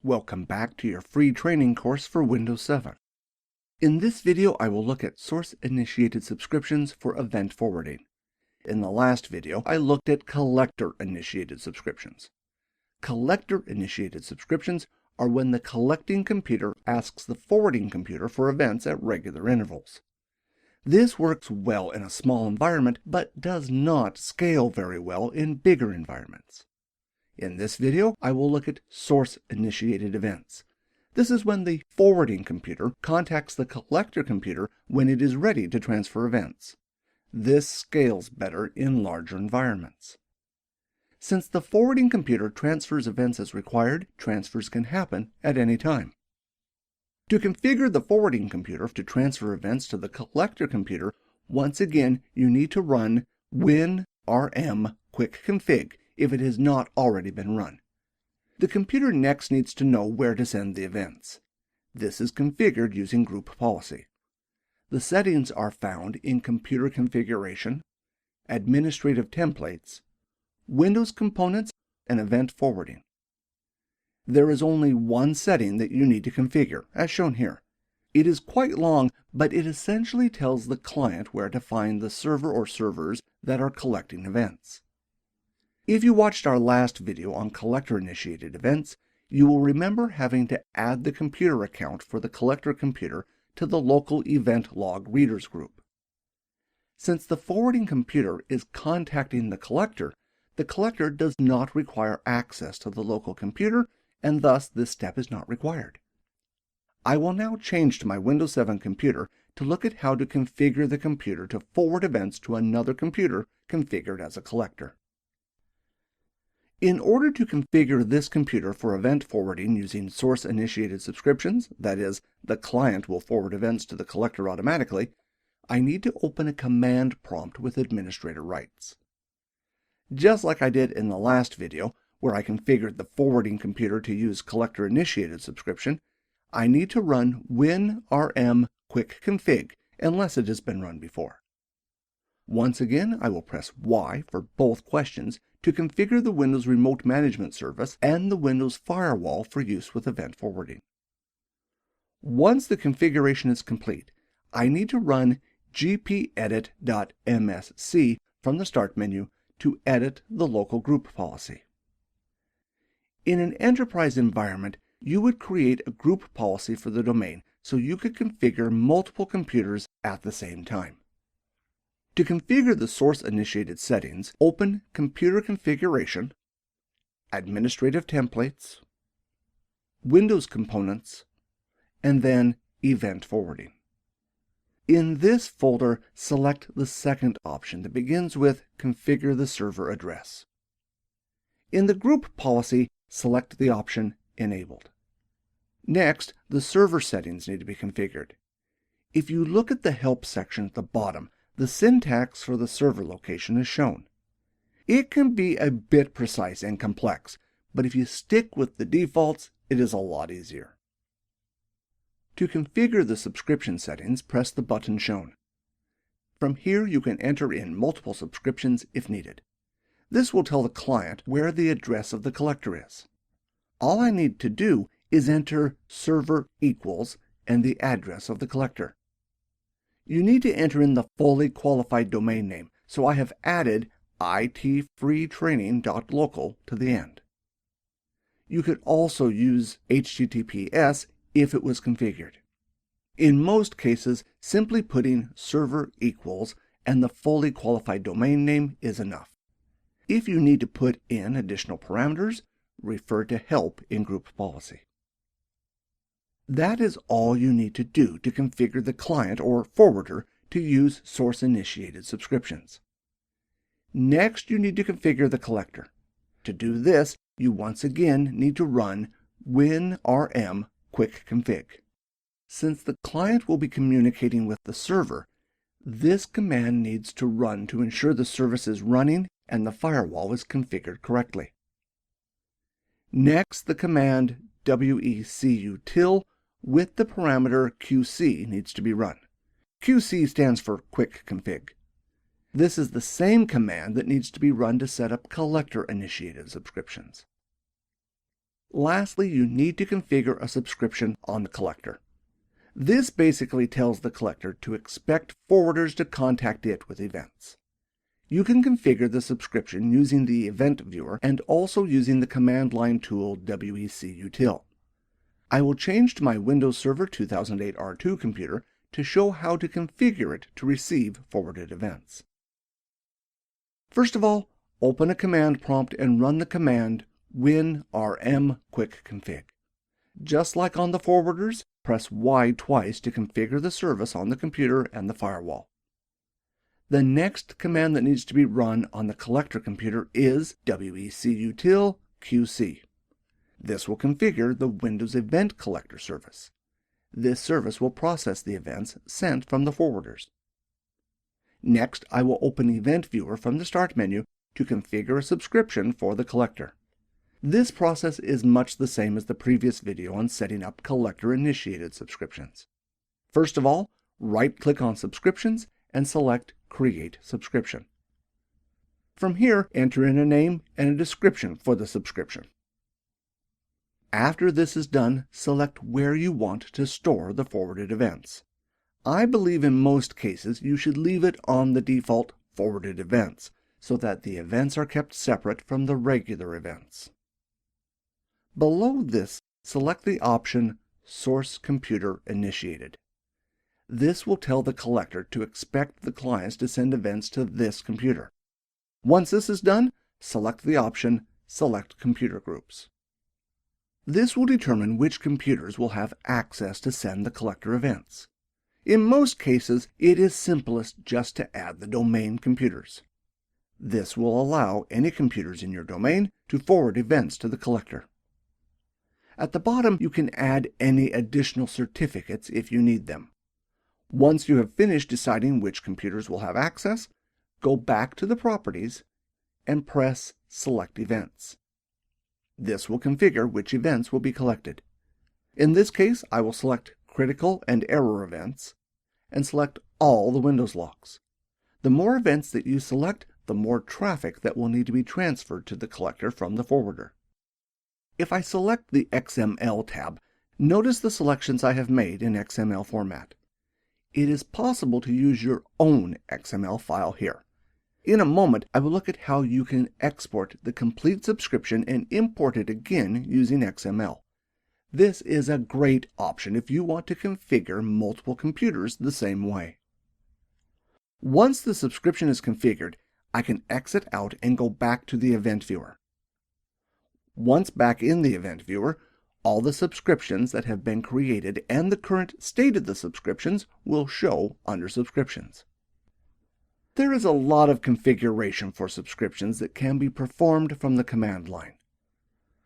Welcome back to your free training course for Windows 7. In this video, I will look at source-initiated subscriptions for event forwarding. In the last video, I looked at collector-initiated subscriptions. Collector-initiated subscriptions are when the collecting computer asks the forwarding computer for events at regular intervals. This works well in a small environment, but does not scale very well in bigger environments. In this video, I will look at source-initiated events. This is when the forwarding computer contacts the collector computer when it is ready to transfer events. This scales better in larger environments. Since the forwarding computer transfers events as required, transfers can happen at any time. To configure the forwarding computer to transfer events to the collector computer, once again, you need to run WinRM QuickConfig if it has not already been run. The computer next needs to know where to send the events. This is configured using group policy. The settings are found in Computer Configuration, Administrative Templates, Windows Components, and Event Forwarding. There is only one setting that you need to configure, as shown here. It is quite long, but it essentially tells the client where to find the server or servers that are collecting events. If you watched our last video on collector-initiated events, you will remember having to add the computer account for the collector computer to the local event log readers group. Since the forwarding computer is contacting the collector does not require access to the local computer, and thus this step is not required. I will now change to my Windows 7 computer to look at how to configure the computer to forward events to another computer configured as a collector. In order to configure this computer for event forwarding using source-initiated subscriptions, that is, the client will forward events to the collector automatically, I need to open a command prompt with administrator rights. Just like I did in the last video, where I configured the forwarding computer to use collector-initiated subscription, I need to run WinRM QuickConfig unless it has been run before. Once again, I will press Y for both questions to configure the Windows Remote Management Service and the Windows Firewall for use with event forwarding. Once the configuration is complete, I need to run gpedit.msc from the Start menu to edit the local group policy. In an enterprise environment, you would create a group policy for the domain so you could configure multiple computers at the same time. To configure the source-initiated settings, open Computer Configuration, Administrative Templates, Windows Components, and then Event Forwarding. In this folder, select the second option that begins with Configure the Server Address. In the group policy, select the option Enabled. Next, the server settings need to be configured. If you look at the Help section at the bottom, the syntax for the server location is shown. It can be a bit precise and complex, but if you stick with the defaults, it is a lot easier. To configure the subscription settings, press the button shown. From here, you can enter in multiple subscriptions if needed. This will tell the client where the address of the collector is. All I need to do is enter server equals and the address of the collector. You need to enter in the fully qualified domain name, so I have added ITFreeTraining.local to the end. You could also use HTTPS if it was configured. In most cases, simply putting server equals and the fully qualified domain name is enough. If you need to put in additional parameters, refer to Help in Group Policy. That is all you need to do to configure the client or forwarder to use source-initiated subscriptions. Next, you need to configure the collector. To do this, you once again need to run WinRM QuickConfig. Since the client will be communicating with the server, this command needs to run to ensure the service is running and the firewall is configured correctly. Next, the command WECUtil with the parameter QC needs to be run. QC stands for QuickConfig. This is the same command that needs to be run to set up collector-initiated subscriptions. Lastly, you need to configure a subscription on the collector. This basically tells the collector to expect forwarders to contact it with events. You can configure the subscription using the event viewer and also using the command line tool WECUtil. I will change to my Windows Server 2008 R2 computer to show how to configure it to receive forwarded events. First of all, open a command prompt and run the command WinRM QuickConfig. Just like on the forwarders, press Y twice to configure the service on the computer and the firewall. The next command that needs to be run on the collector computer is WECUtil QC. This will configure the Windows Event Collector service. This service will process the events sent from the forwarders. Next, I will open Event Viewer from the Start menu to configure a subscription for the collector. This process is much the same as the previous video on setting up collector-initiated subscriptions. First of all, right-click on Subscriptions and select Create Subscription. From here, enter in a name and a description for the subscription. After this is done, select where you want to store the forwarded events. I believe in most cases you should leave it on the default forwarded events so that the events are kept separate from the regular events. Below this, select the option Source Computer Initiated. This will tell the collector to expect the clients to send events to this computer. Once this is done, select the option Select Computer Groups. This will determine which computers will have access to send the collector events. In most cases, it is simplest just to add the domain computers. This will allow any computers in your domain to forward events to the collector. At the bottom, you can add any additional certificates if you need them. Once you have finished deciding which computers will have access, go back to the Properties and press Select Events. This will configure which events will be collected. In this case, I will select Critical and Error Events and select all the Windows logs. The more events that you select, the more traffic that will need to be transferred to the collector from the forwarder. If I select the XML tab, notice the selections I have made in XML format. It is possible to use your own XML file here. In a moment, I will look at how you can export the complete subscription and import it again using XML. This is a great option if you want to configure multiple computers the same way. Once the subscription is configured, I can exit out and go back to the Event Viewer. Once back in the Event Viewer, all the subscriptions that have been created and the current state of the subscriptions will show under Subscriptions. There is a lot of configuration for subscriptions that can be performed from the command line.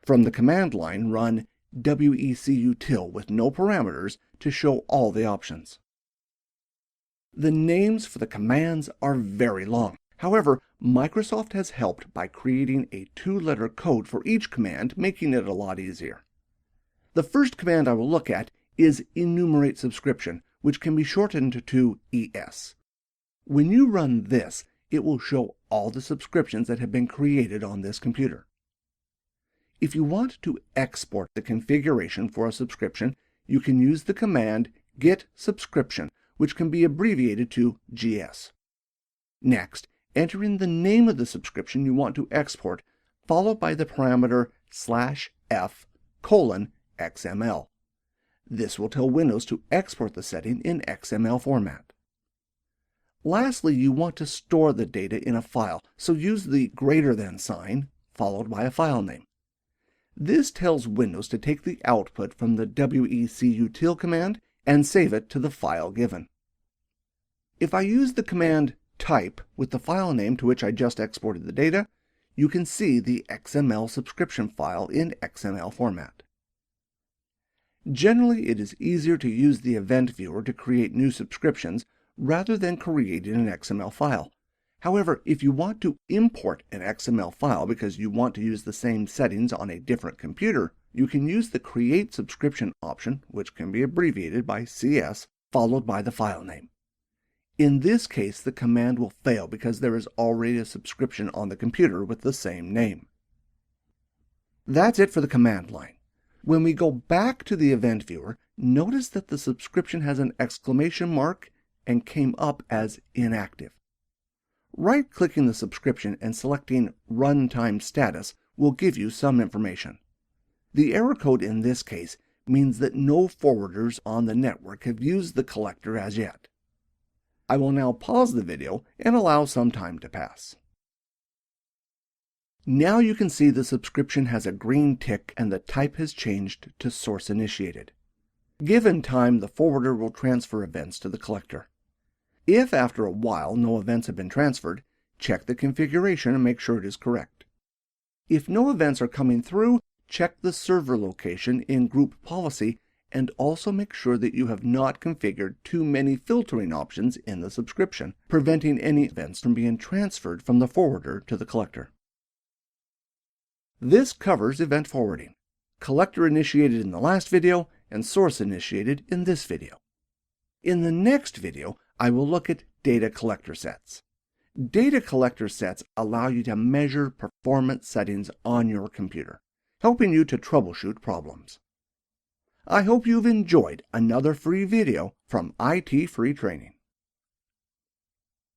From the command line, run WECUtil with no parameters to show all the options. The names for the commands are very long. However, Microsoft has helped by creating a 2-letter code for each command, making it a lot easier. The first command I will look at is Enumerate Subscription, which can be shortened to ES. When you run this, it will show all the subscriptions that have been created on this computer. If you want to export the configuration for a subscription, you can use the command Get Subscription, which can be abbreviated to GS. Next, enter in the name of the subscription you want to export, followed by the parameter /f:\XML. This will tell Windows to export the setting in XML format. Lastly, you want to store the data in a file, so use the greater than sign, followed by a file name. This tells Windows to take the output from the WECUtil command and save it to the file given. If I use the command type with the file name to which I just exported the data, you can see the XML subscription file in XML format. Generally, it is easier to use the Event Viewer to create new subscriptions rather than creating an XML file. However, if you want to import an XML file because you want to use the same settings on a different computer, you can use the Create Subscription option, which can be abbreviated by CS, followed by the file name. In this case, the command will fail because there is already a subscription on the computer with the same name. That's it for the command line. When we go back to the event viewer, notice that the subscription has an exclamation mark and came up as inactive. Right-clicking the subscription and selecting Runtime Status will give you some information. The error code in this case means that no forwarders on the network have used the collector as yet. I will now pause the video and allow some time to pass. Now you can see the subscription has a green tick and the type has changed to source initiated. Given time, the forwarder will transfer events to the collector. If after a while no events have been transferred, check the configuration and make sure it is correct. If no events are coming through, check the server location in Group Policy and also make sure that you have not configured too many filtering options in the subscription, preventing any events from being transferred from the forwarder to the collector. This covers event forwarding, collector initiated in the last video and source initiated in this video. In the next video, I will look at data collector sets. Data collector sets allow you to measure performance settings on your computer, helping you to troubleshoot problems. I hope you've enjoyed another free video from ITFreeTraining.